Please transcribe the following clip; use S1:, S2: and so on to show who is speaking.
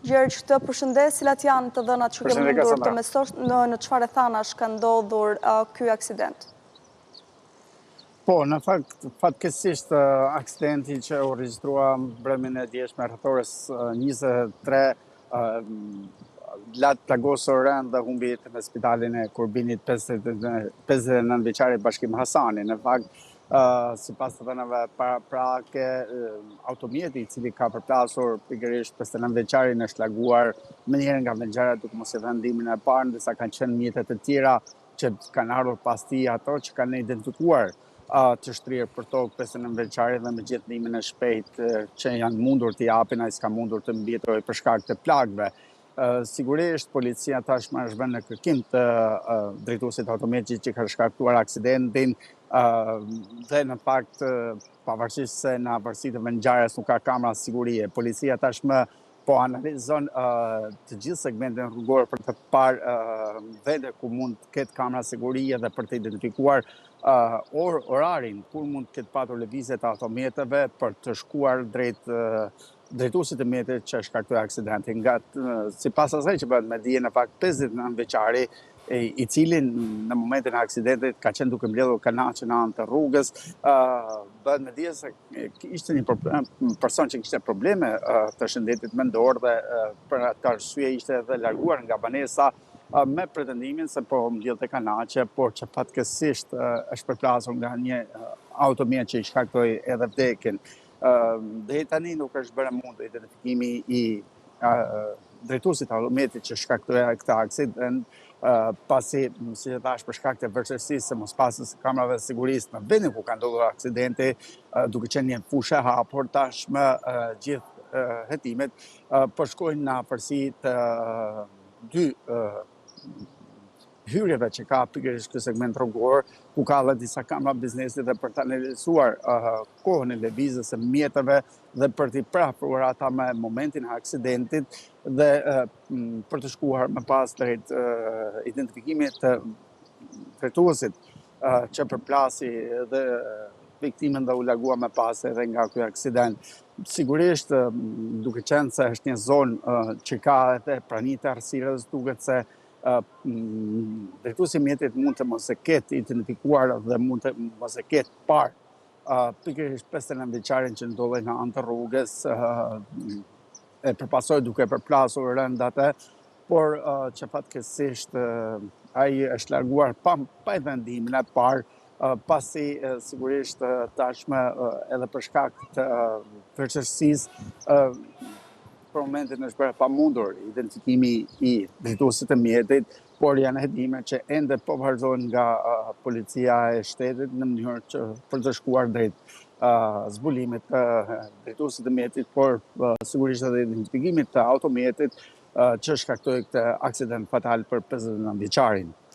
S1: Gjergj, të përshëndes, cilat janë të dhënat që ke mundur të mesosh në çfarë thanash ka ndodhur ky aksident?
S2: Po, në fakt, fatkeqësisht aksidenti që u regjistrua mbrëmjen e djeshme rreth orës 23 latë plagosur rënd dhe humbi jetën në spitalin e Kurbinit 59 vjeçari Bashkim Hasani. Në fakt, sipas të dhënave paraprake, automjeti i cili ka përplasur pikërisht 59 vjeçarin është laguar mënyrë nga venxharja duke mos i dhënë ndihmën e parë, ndërsa kanë qenë mjetet e tjera që kanë ardhur pas tij, ato që kanë identifikuar të shtrirë për tokë 59 vjeçari dhe me gjithë ndihmën e shpejtë që janë mundur t'i japin, ai s'ka mundur të mbijetojë për shkak të plagëve. Sigurisht, policia tashmë është vënë në kërkim të drejtuesit automjetit që ka shkaktuar aksidentin dhe në fakt pavarësisht se në afërsitë të ngjarjes nuk ka kamera sigurie. Policia tashmë po analizon të gjithë segmentin rrugor për të parë vende ku mund të ketë kamera sigurie dhe për të identifikuar orarin kur mund të ketë patur lëvizje të automjeteve për të shkuar drejt drejtuesit të mjetit që shkaktoi aksidentin. Sipas asaj që bëhet me dije, në fakt 59 vjeçari i cili në momentin e aksidentit ka qenë duke mbledhur kanaçe në anë të rrugës, bëhet me dije se ishte një person që kishte probleme të shëndetit mendor dhe për atë arsye ishte edhe larguar nga banesa me pretendimin se po mbledhte kanaçe, por që fatkeqësisht është përplasur nga një automjet që i shkaktoi edhe vdekjen. Deri tani nuk është bërë mundur identifikimi i drejtuesit të automjetit që shkaktoi këtë aksident, pasi, si e thash, për shkak të vështirësisë së mospasjes së kamerave të sigurisë në vendin ku ka ndodhur aksidenti, duke qenë një fushë e hapur, tashmë gjithë hetimet po shkojnë në afërsi të dy hyrjeve që ka pikërisht ky segment rrugor, ku ka edhe disa kamera biznesi dhe për të analizuar kohën e lëvizjes së mjeteve dhe për t'i prapur ata me momentin e aksidentit dhe për të shkuar më pas drejt identifikimit të drejtuesit që përplasi dhe viktimën dhe u lagua më pas edhe nga ky aksident. Sigurisht, duke qenë se është një zonë që ka edhe prani të errësirës, duket se drejtuesi i mjetit mund të mos e ketë identifikuar dhe mund të mos e ketë parë pikërisht 59 vjeçarin që ndodhej në anë të rrugës, e përpasoi duke përplasur rënd atë, por që fatkeqësisht ai është larguar pa e dhënë ndihmën e parë, pasi sigurisht tashmë edhe për shkak të vështirësisë për momentin është bërë pamundur identifikimi i drejtuesit të mjetit, por janë hetime që ende po vazhdojnë nga policia e shtetit në mënyrë që për të shkuar drejt zbulimit të drejtuesit të mjetit, por sigurisht edhe identifikimit të automjetit që shkaktoi këtë aksident fatal për 59 vjeçarin.